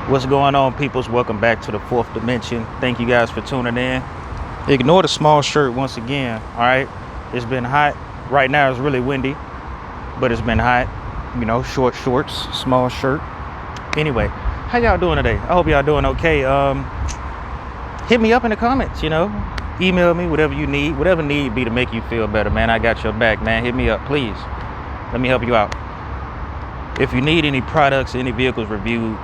What's going on, peoples? Welcome back to the fourth dimension. Thank you guys for tuning in. Ignore the small shirt once again. All right, it's been hot right now. It's really windy, but it's been hot. You know, short shorts, small shirt. Anyway, how y'all doing today? I hope y'all doing okay. Hit me up in the comments. You know, email me, whatever you need, whatever need be to make you feel better, man. I got your back, man. Hit me up, please. Let me help you out. If you need any products, any vehicles reviewed,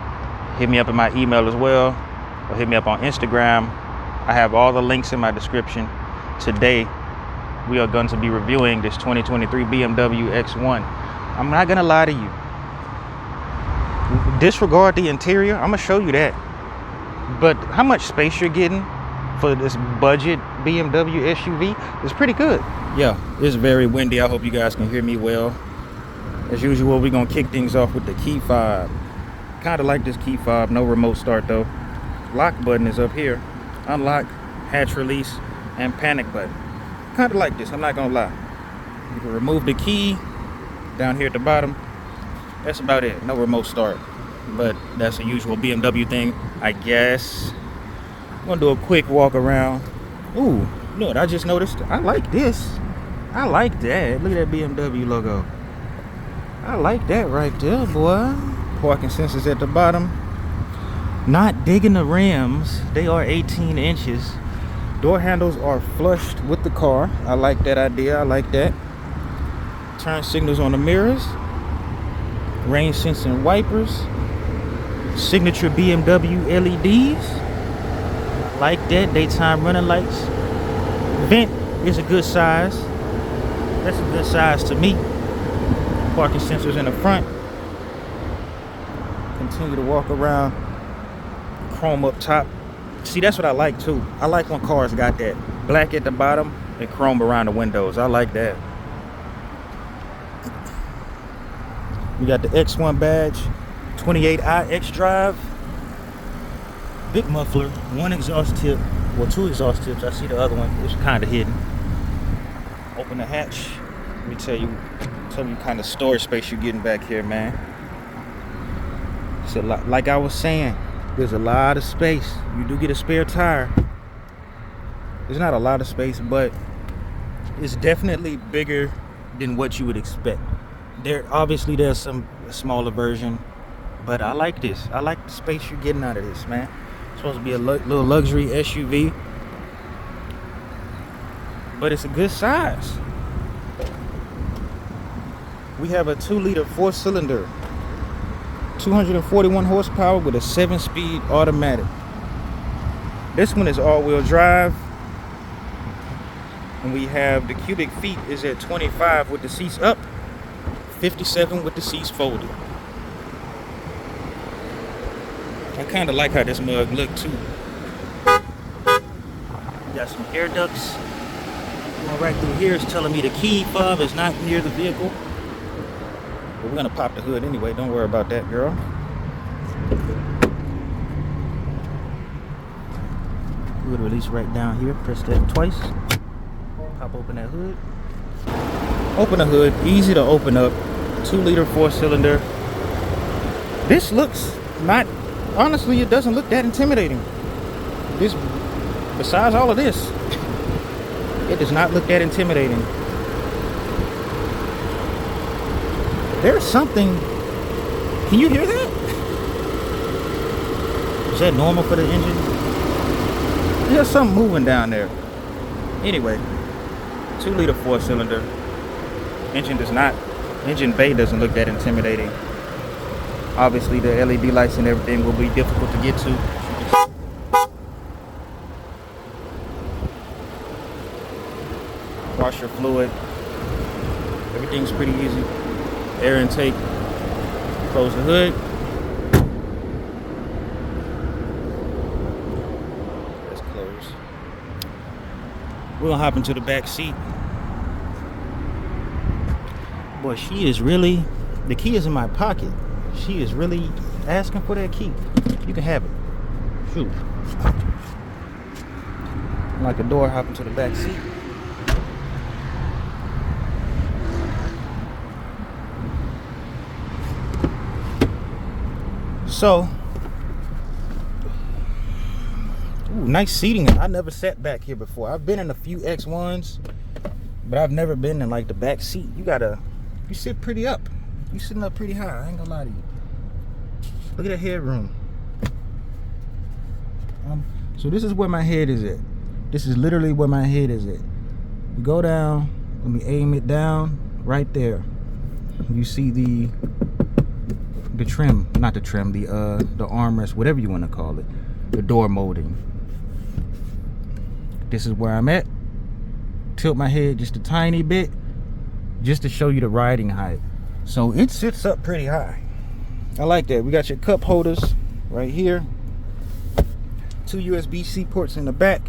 hit me up in my email as well, or hit me up on Instagram. I have all the links in my description. Today, we are going to be reviewing this 2023 BMW X1. I'm not gonna lie to you. Disregard the interior, I'm gonna show you that. But how much space you're getting for this budget BMW SUV is pretty good. Yeah, it's very windy. I hope you guys can hear me well. As usual, we're gonna kick things off with the key fob. Kind of like this key fob, no remote start though. Lock button is up here. Unlock, hatch release, and panic button. Kind of like this, I'm not gonna lie. You can remove the key down here at the bottom. That's about it, no remote start. But that's a usual BMW thing, I guess. I'm gonna do a quick walk around. Ooh, look, I just noticed, I like this. I like that, look at that BMW logo. I like that right there, boy. Parking sensors at the bottom. Not digging the rims. They are 18 inches. Door handles are flushed with the car. I like that idea. I like that. Turn signals on the mirrors. Rain sensing wipers. Signature BMW LEDs. Like that. Daytime running lights. Vent is a good size. That's a good size to me. Parking sensors in the front. Continue to walk around. Chrome up top. See, that's what I like too. I like when cars got that black at the bottom and chrome around the windows. I like that. We got the X1 badge, 28i X drive, big muffler, one exhaust tip, well, two exhaust tips. I see the other one, it's kind of hidden. Open the hatch. Let me tell you kind of storage space you're getting back here, man. So like I was saying, there's a lot of space. You do get a spare tire. There's not a lot of space, but it's definitely bigger than what you would expect. There's some smaller version, but I like this. I like the space you're getting out of this, man. It's supposed to be a little luxury SUV, but it's a good size. We have a 2-liter 4-cylinder, 241 horsepower with a 7-speed automatic. This one is all-wheel drive, and we have the cubic feet is at 25 with the seats up, 57 with the seats folded. I kind of like how this mug look too. Got some air ducts. Going right through here is telling me the key fob is not near the vehicle. But we're gonna pop the hood anyway. Don't worry about that, girl. Hood release right down here. Press that twice. Pop open that hood. Open the hood. Easy to open up. 2-liter 4-cylinder. This looks not. Honestly, it doesn't look that intimidating. This, besides all of this, it does not look that intimidating. There's something. Can you hear that? Is that normal for the engine? There's something moving down there. Anyway, 2-liter 4-cylinder. Engine bay doesn't look that intimidating. Obviously, the LED lights and everything will be difficult to get to. Washer fluid. Everything's pretty easy. Air intake. Close the hood. That's closed. We're gonna hop into the back seat. Boy, she is really, the key is in my pocket. She is really asking for that key. You can have it. Shoot. Like a door, hop into the back seat. So Ooh, nice seating. I never sat back here before. I've been in a few X1s, but I've never been in like the back seat. You sit pretty up. You sitting up pretty high. I ain't gonna lie to you. Look at that headroom. So this is where my head is at. This is literally where my head is at. You go down. Let me aim it down right there. You see the trim, not the trim, the armrest, whatever you want to call it, the door molding. This is where I'm at. Tilt my head just a tiny bit, just to show you the riding height. So it sits up pretty high. I like that. We got your cup holders right here. 2 USB-C ports in the back.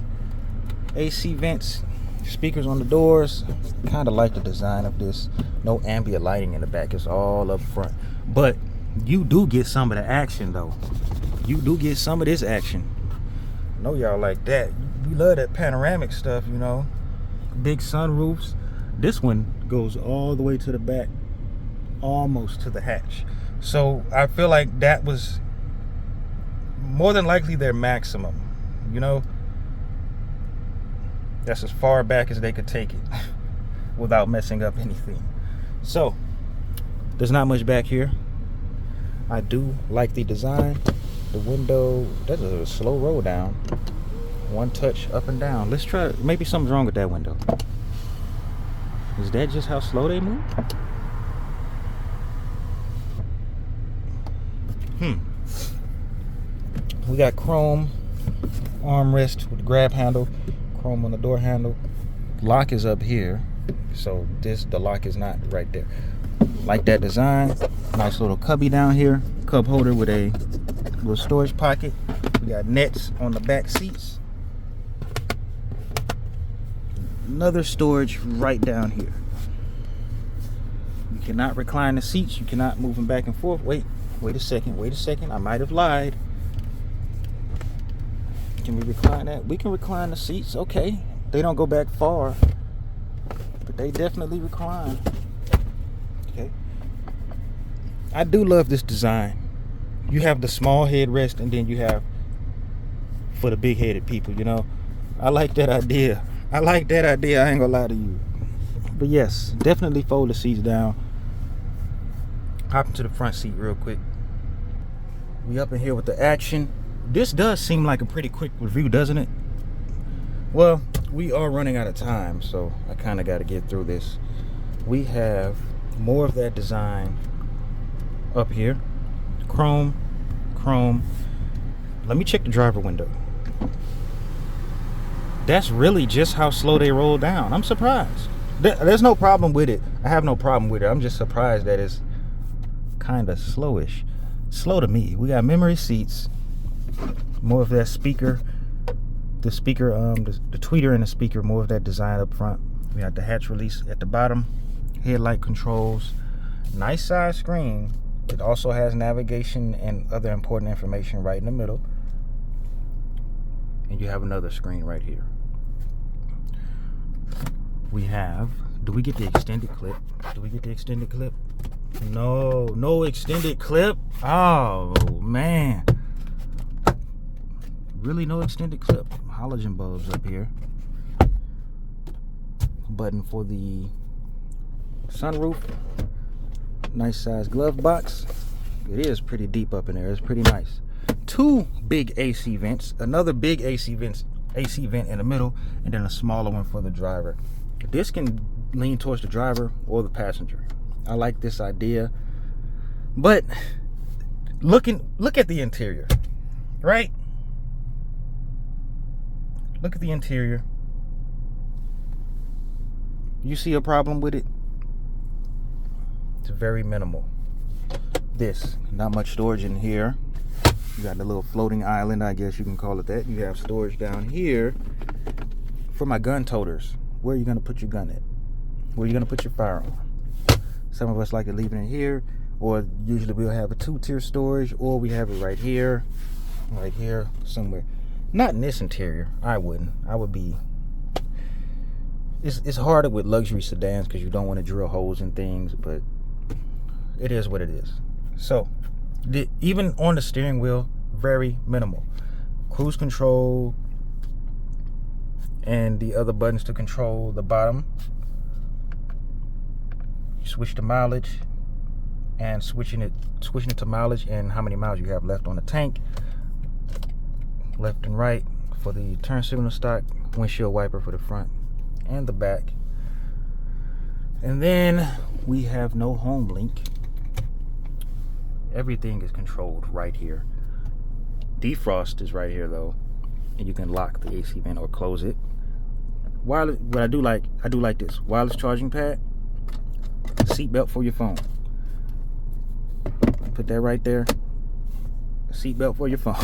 AC vents. Speakers on the doors. Kind of like the design of this. No ambient lighting in the back. It's all up front. But you do get some of the action though. You do get some of this action. I know y'all like that. We love that panoramic stuff, you know. Big sunroofs. This one goes all the way to the back, almost to the hatch. So I feel like that was more than likely their maximum, you know. That's as far back as they could take it without messing up anything. So there's not much back here. I do like the design. The window, that's a slow roll down. One touch up and down. Let's try, maybe something's wrong with that window. Is that just how slow they move? We got chrome armrest with grab handle, chrome on the door handle. Lock is up here, so the lock is not right there. Like that design. Nice little cubby down here, cup holder with a little storage pocket. We got nets on the back seats. Another storage right down here. You cannot recline the seats. You cannot move them back and forth. Wait a second. I might have lied. Can we recline that? We can recline the seats. Okay. They don't go back far, but they definitely recline. Okay. I do love this design. You have the small headrest, and then you have for the big-headed people, you know. I like that idea. I ain't gonna lie to you. But yes, definitely fold the seats down. Hop into the front seat real quick. We up in here with the action. This does seem like a pretty quick review, doesn't it? Well, we are running out of time, so I kind of got to get through this. We have more of that design up here. Chrome. Let me check the driver window. That's really just how slow they roll down. I'm surprised. There's no problem with it. I have no problem with it. I'm just surprised that it's kind of slowish. Slow to me. We got memory seats. More of that speaker. The speaker, the tweeter and the speaker, more of that design up front. We got the hatch release at the bottom. Headlight controls. Nice size screen. It also has navigation and other important information right in the middle. And you have another screen right here. We have, do we get the extended clip? No extended clip. Oh man, really no extended clip. Halogen bulbs up here. Button for the sunroof. Nice size glove box. It is pretty deep up in there. It's pretty nice. 2 big AC vents, another big AC vent in the middle, and then a smaller one for the driver. This can lean towards the driver or the passenger. I like this idea, but look at the interior, right? Look at the interior. You see a problem with it? It's very minimal. This, not much storage in here. You got the little floating island, I guess you can call it that. You have storage down here for my gun toters. Where are you going to put your gun at? Where are you going to put your firearm? Some of us like to leave it in here, or usually we'll have a 2-tier storage, or we have it right here, somewhere. Not in this interior. I wouldn't. I would be... It's harder with luxury sedans because you don't want to drill holes in things, but it is what it is. So, even on the steering wheel, very minimal. Cruise control, and the other buttons to control the bottom. You switch to mileage, and switching it to mileage and how many miles you have left on the tank. Left and right for the turn signal stock, windshield wiper for the front and the back. And then we have no home link. Everything is controlled right here. Defrost is right here though, and you can lock the AC vent or close it. Wireless, what I do like this wireless charging pad, seatbelt for your phone. Put that right there. Seatbelt for your phone.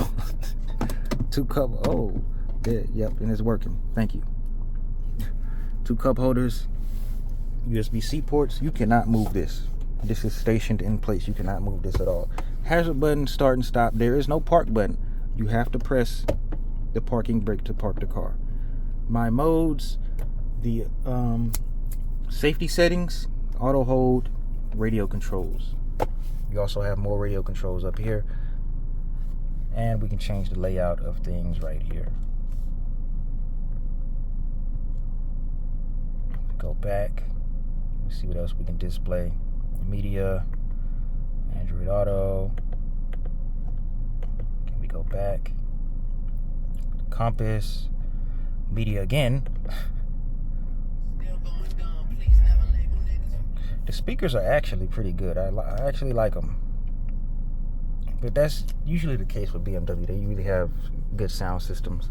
2 cup. Oh, there. Yep, and it's working. Thank you. 2 cup holders. USB-C ports. You cannot move this. This is stationed in place. You cannot move this at all. Hazard button, start and stop. There is no park button. You have to press the parking brake to park the car. My modes, the safety settings, auto hold, radio controls. You also have more radio controls up here, and we can change the layout of things right here. Go back. Let's see what else we can display. Media, Android Auto. Can we go back? Compass, media again. The speakers are actually pretty good. I actually like them. But that's usually the case with BMW. They usually have good sound systems.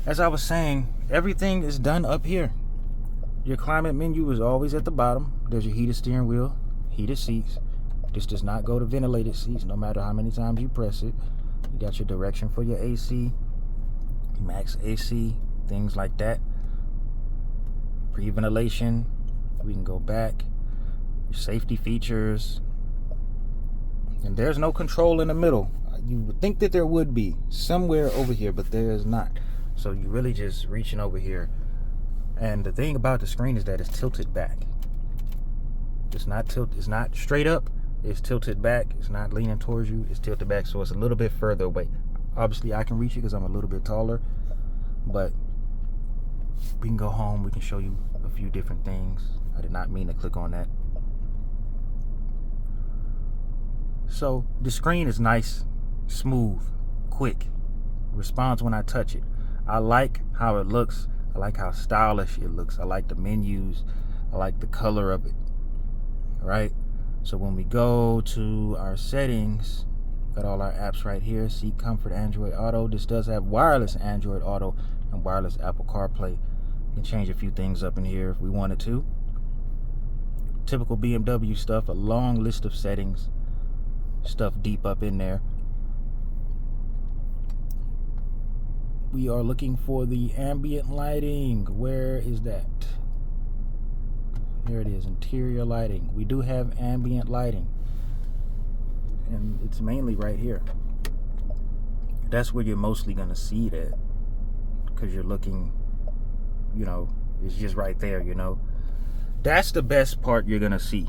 As I was saying, everything is done up here. Your climate menu is always at the bottom. There's your heated steering wheel, heated seats. This does not go to ventilated seats no matter how many times you press it. You got your direction for your AC, max AC, things like that. Pre-ventilation. We can go back. Your safety features. And there's no control in the middle. You would think that there would be somewhere over here, but there is not. So you're really just reaching over here. And the thing about the screen is that it's tilted back. It's not straight up. It's tilted back. It's not leaning towards you. It's tilted back, so it's a little bit further away. Obviously, I can reach it because I'm a little bit taller. But we can go home. We can show you a few different things. I did not mean to click on that. So the screen is nice, smooth, quick. Responds when I touch it. I like how it looks. I like how stylish it looks. I like the menus. I like the color of it. All right. So when we go to our settings, got all our apps right here. Seat comfort, Android Auto. This does have wireless Android Auto and wireless Apple CarPlay. We can change a few things up in here if we wanted to. Typical BMW stuff. A long list of settings. Stuff deep up in there. We are looking for the ambient lighting. Where is that? Here it is, interior lighting. We do have ambient lighting, and it's mainly right here. That's where you're mostly gonna see that, because you're looking, you know, it's just right there, you know. That's the best part you're gonna see.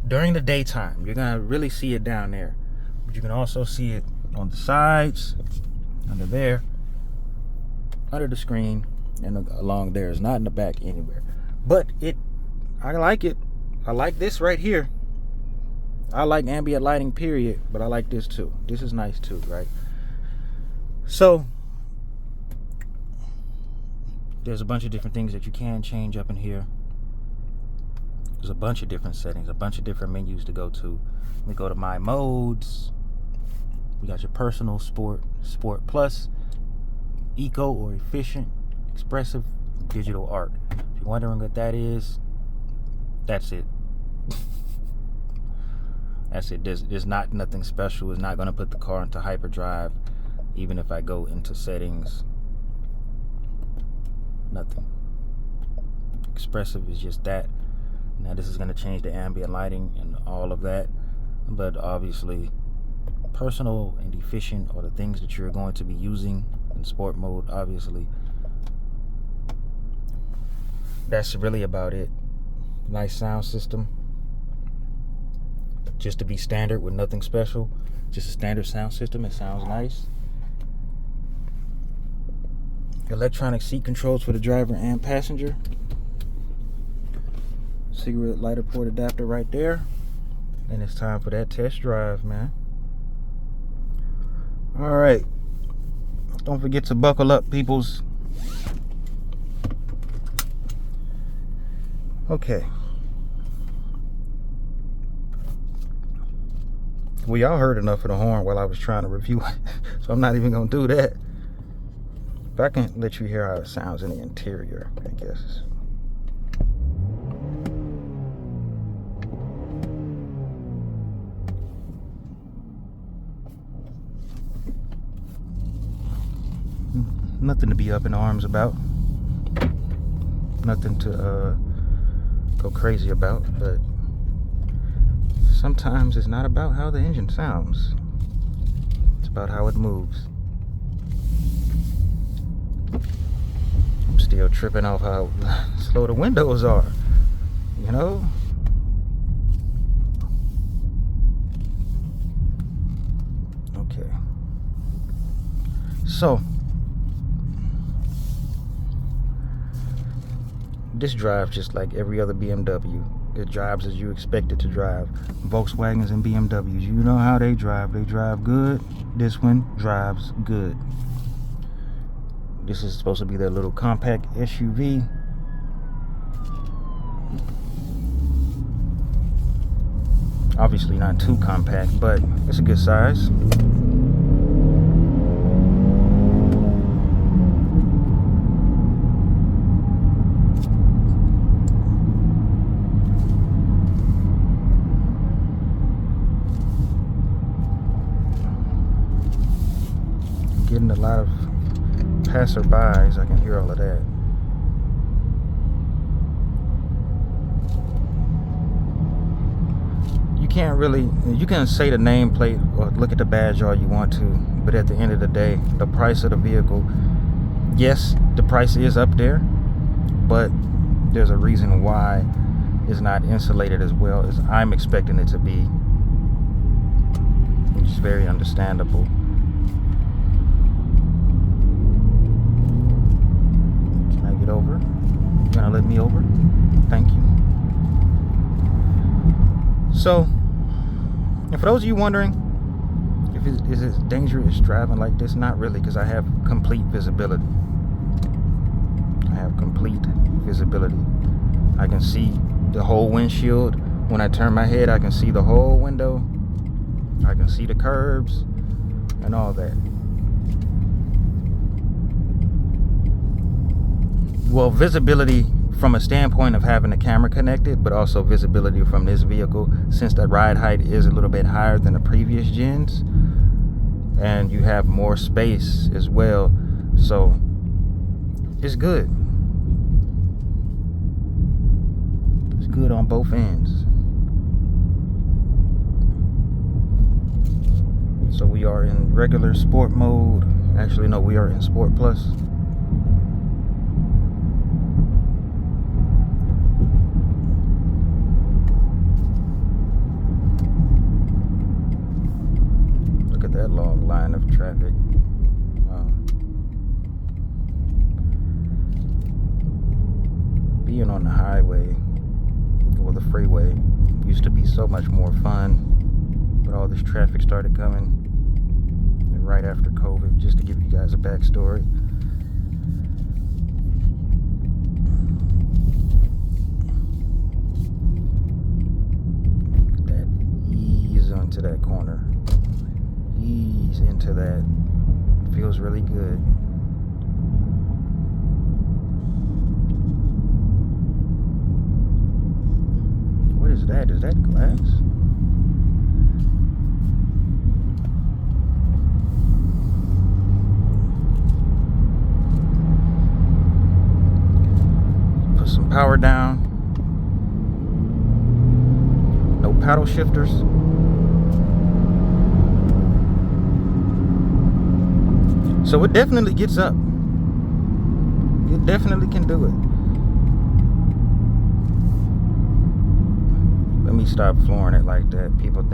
During the daytime, you're gonna really see it down there, but you can also see it on the sides, under there, under the screen, and along there. It's not in the back anywhere, but I like it. I like this right here. I like ambient lighting, period, but I like this too. This is nice too, right? So there's a bunch of different things that you can change up in here. There's a bunch of different settings, a bunch of different menus to go to. We go to my modes. We got your personal, sport plus, eco or efficient, expressive, digital art. If you're wondering what that is, that's it. That's it. There's not nothing special. It's not going to put the car into hyperdrive. Even if I go into settings, nothing. Expressive is just that. Now this is going to change the ambient lighting and all of that. But obviously, personal and efficient are the things that you're going to be using in sport mode, obviously. That's really about it. Nice sound system. Just to be standard with nothing special. Just a standard sound system. It sounds nice. Electronic seat controls for the driver and passenger. Cigarette lighter port adapter right there. And it's time for that test drive, man. All right. Don't forget to buckle up, peoples. Okay. Well, y'all heard enough of the horn while I was trying to review it, so I'm not even gonna do that. But I can let you hear how it sounds in the interior, I guess. Nothing to be up in arms about. Nothing to go crazy about, but sometimes it's not about how the engine sounds. It's about how it moves. I'm still tripping off how slow the windows are, you know? Okay. So, this drives just like every other BMW. It drives as you expect it to drive. Volkswagens and BMWs, you know how they drive. They drive good. This one drives good. This is supposed to be their little compact SUV. Obviously not too compact, but it's a good size. Getting a lot of passerbys. I can hear all of that. You can say the nameplate or look at the badge all you want to, but at the end of the day, the price of the vehicle, yes, the price is up there, but there's a reason why it's not insulated as well as I'm expecting it to be, which is very understandable. Over. You're gonna let me over? Thank you. So, and for those of you wondering if is it dangerous driving like this, not really, because I have complete visibility. I can see the whole windshield. When I turn my head, I can see the whole window. I can see the curbs and all that. Well, visibility from a standpoint of having the camera connected, but also visibility from this vehicle, since the ride height is a little bit higher than the previous gens, and you have more space as well, so it's good. It's good on both ends. So we are in regular sport mode. Actually, no, we are in Sport Plus. That long line of traffic. Wow. Being on the highway or the freeway used to be so much more fun, but all this traffic started coming right after COVID. Just to give you guys a backstory. That ease onto that corner. Ease into that. Feels really good. What is that? Is that glass? Put some power down. No paddle shifters. So it definitely gets up. It definitely can do it. Let me stop flooring it like that. People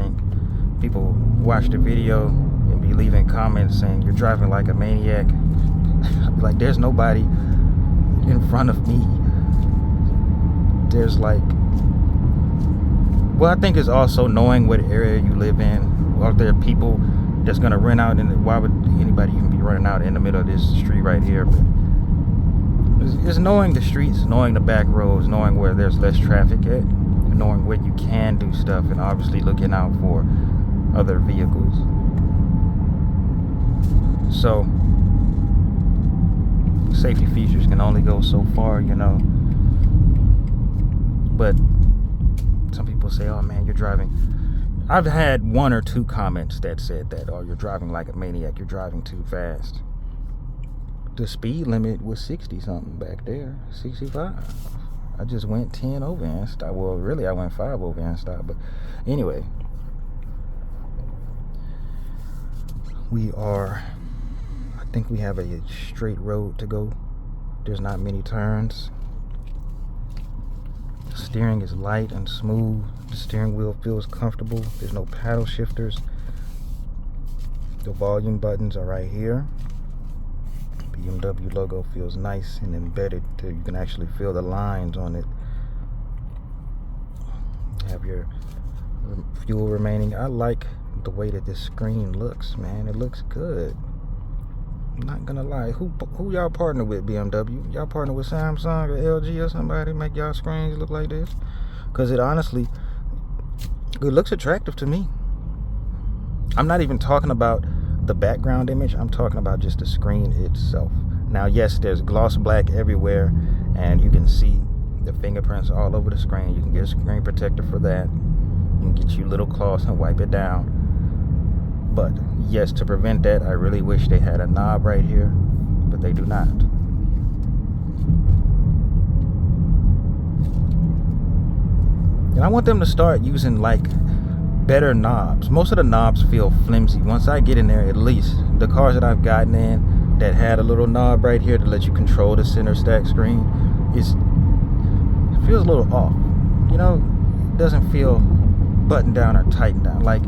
watch the video and be leaving comments saying you're driving like a maniac. I'd be like, there's nobody in front of me. There's like, well, I think it's also knowing what area you live in. Are there people that's gonna rent out? And why would anybody even be running out in the middle of this street right here? But it's knowing the streets, knowing the back roads, knowing where there's less traffic at, knowing where you can do stuff, and obviously looking out for other vehicles. So safety features can only go so far, you know. But some people say, oh man, you're driving. I've had 1 or 2 comments that said that, oh, you're driving like a maniac, you're driving too fast. The speed limit was 60 something back there, 65. I just went 10 over and stopped. Well, really, I went 5 over and stopped. But anyway, I think we have a straight road to go. There's not many turns. The steering is light and smooth. The steering wheel feels comfortable. There's no paddle shifters. The volume buttons are right here. BMW logo feels nice and embedded. You can actually feel the lines on it. You have your fuel remaining. I like the way that this screen looks, man. It looks good. I'm not gonna lie. Who y'all partner with, BMW? Y'all partner with Samsung or LG or somebody make y'all screens look like this? Because it honestly, it looks attractive to me. I'm not even talking about the background image. I'm talking about just the screen itself. Now, yes, there's gloss black everywhere, and you can see the fingerprints all over the screen. You can get a screen protector for that. You can get you little cloths and wipe it down. But yes, to prevent that, I really wish they had a knob right here, but they do not. And I want them to start using like better knobs. Most of the knobs feel flimsy. Once I get in there, at least the cars that I've gotten in that had a little knob right here to let you control the center stack screen, it feels a little off. You know, it doesn't feel buttoned down or tightened down. Like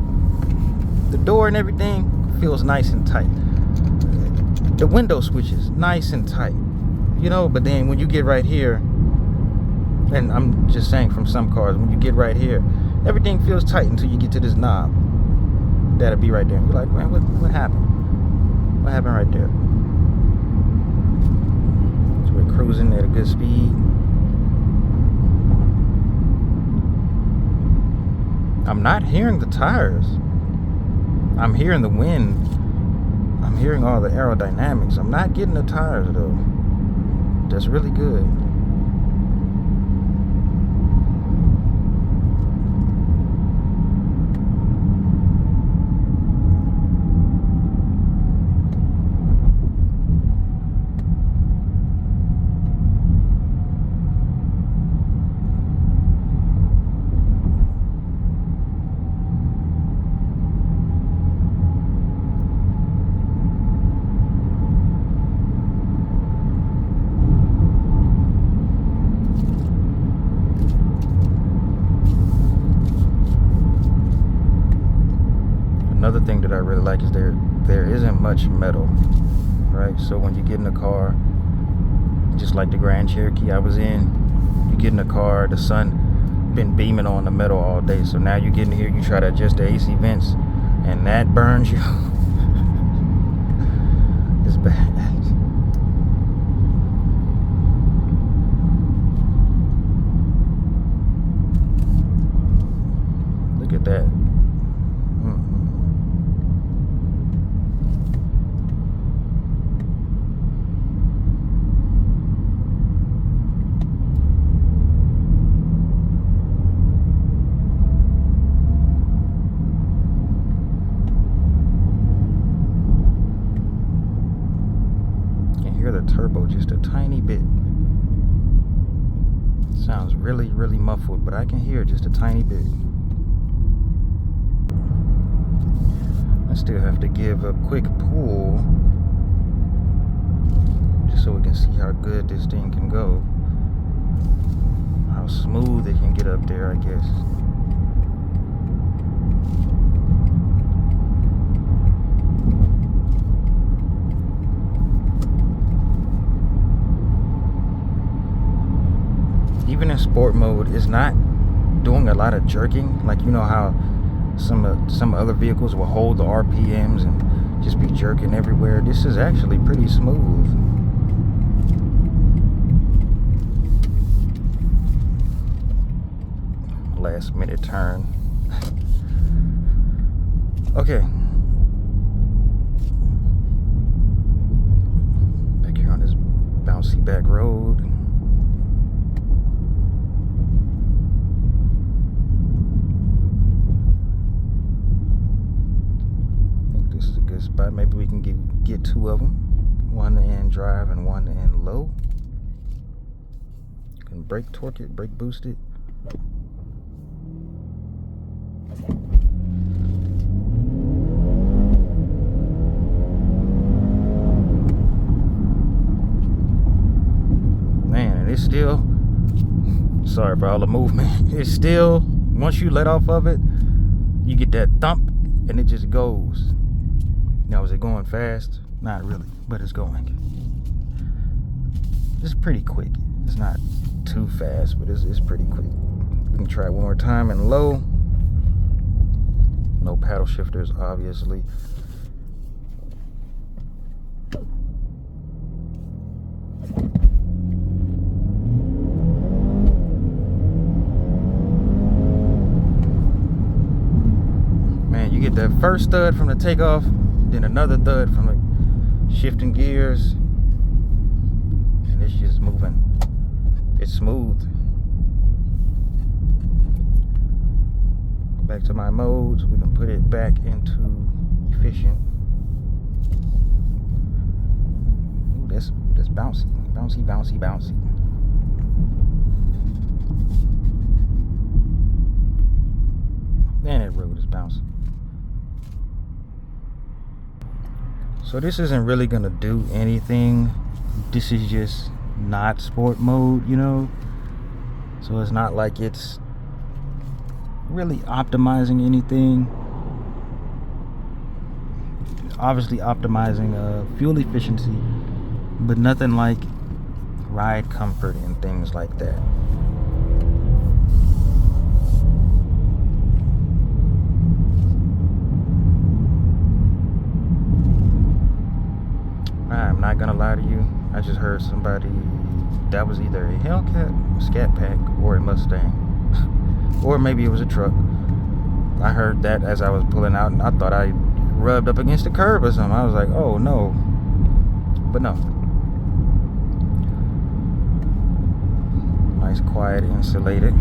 the door and everything feels nice and tight. The window switches nice and tight, you know. But then when you get right here, and I'm just saying from some cars, when you get right here, everything feels tight until you get to this knob that'll be right there. You're like, man, what happened? What happened right there? So we're cruising at a good speed. I'm not hearing the tires. I'm hearing the wind. I'm hearing all the aerodynamics. I'm not getting the tires though. That's really good. Another thing that I really like is there isn't much metal, right? So when you get in the car, just like the Grand Cherokee I was in, you get in the car, the sun been beaming on the metal all day. So now you get in here, you try to adjust the AC vents, and that burns you. It's bad. Look at that. Turbo just a tiny bit. Sounds really, really muffled, but I can hear just a tiny bit. I still have to give a quick pull just so we can see how good this thing can go, how smooth it can get up there, I guess. sport mode is not doing a lot of jerking. Like, you know how some other vehicles will hold the RPMs and just be jerking everywhere. This is actually pretty smooth. Last minute turn. Okay. Back here on this bouncy back road. This is a good spot. Maybe we can get two of them, one in drive and one in low. You can brake torque it, brake boost it. Man, and it's still, sorry for all the movement, it's still, once you let off of it, you get that thump and it just goes. Now, is it going fast? Not really, but it's going. It's pretty quick. It's not too fast, but it's pretty quick. We can try it one more time in low. No paddle shifters, obviously. Man, you get that first thud from the takeoff, then another thud from the shifting gears, and it's just moving. It's smooth. Go back to my modes. We can put it back into efficient. Ooh, that's bouncy, bouncy, bouncy, bouncy. Man, that road is bouncy. So this isn't really gonna do anything. This is just not sport mode, you know, so it's not like it's really optimizing anything. Obviously optimizing fuel efficiency, but nothing like ride comfort and things like that. I'm not gonna lie to you, I just heard somebody, that was either a Hellcat, Scat Pack, or a Mustang. Or maybe it was a truck. I heard that as I was pulling out, and I thought I rubbed up against the curb or something. I was like, oh no. But no. Nice, quiet, insulated.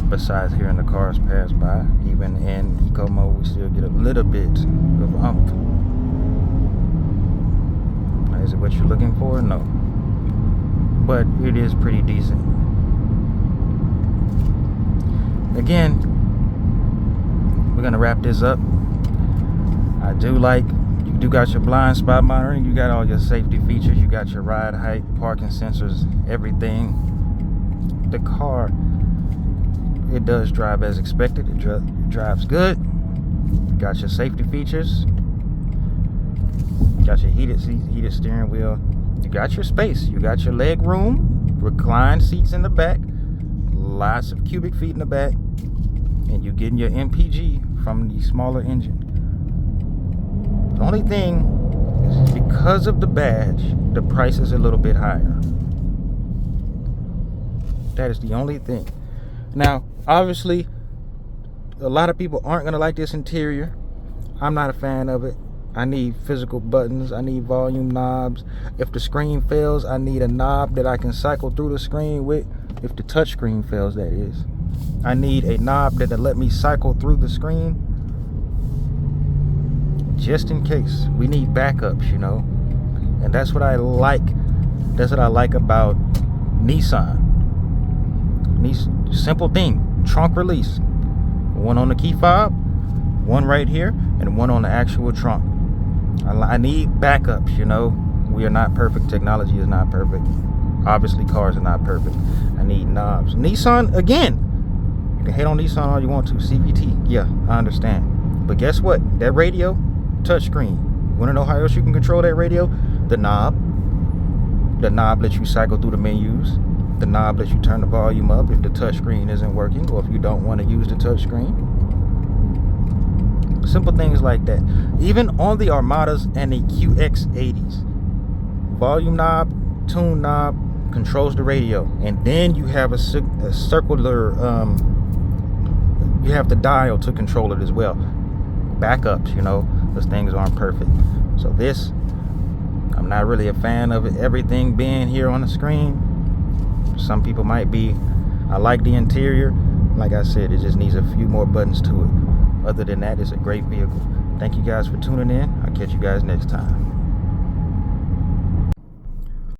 Besides hearing the cars pass by, even in eco mode, we still get a little bit of umph. Is it what you're looking for? No. But it is pretty decent. Again, we're gonna wrap this up. I do like, you do got your blind spot monitoring, you got all your safety features, you got your ride height, parking sensors, everything. The car, it does drive as expected. It drives good. You got your safety features. Got your heated seats, heated steering wheel. You got your space. You got your leg room, reclined seats in the back, lots of cubic feet in the back, and you're getting your MPG from the smaller engine. The only thing is, because of the badge, the price is a little bit higher. That is the only thing. Now, obviously, a lot of people aren't gonna like this interior. I'm not a fan of it. I need physical buttons. I need volume knobs. If the screen fails, I need a knob that I can cycle through the screen with. If the touch screen fails, that is. I need a knob that'll let me cycle through the screen, just in case. We need backups, you know. And that's what I like. That's what I like about Nissan. Simple thing. Trunk release. One on the key fob, one right here, and one on the actual trunk. I need backups, you know. We are not perfect. Technology is not perfect. Obviously, cars are not perfect. I need knobs. Nissan, again, you can hate on Nissan all you want to. CVT, yeah, I understand. But guess what? That radio, touchscreen. You want to know how else you can control that radio? The knob. The knob lets you cycle through the menus. The knob lets you turn the volume up if the touchscreen isn't working, or if you don't want to use the touchscreen. Simple things like that. Even on the Armadas and the QX80s, volume knob, tune knob controls the radio, and then you have a circular you have the dial to control it as well. Backups, you know, those things aren't perfect. So this, I'm not really a fan of it, everything being here on the screen. Some people might be. I like the interior. Like I said, it just needs a few more buttons to it. Other than that, it's a great vehicle. Thank you guys for tuning in. I'll catch you guys next time.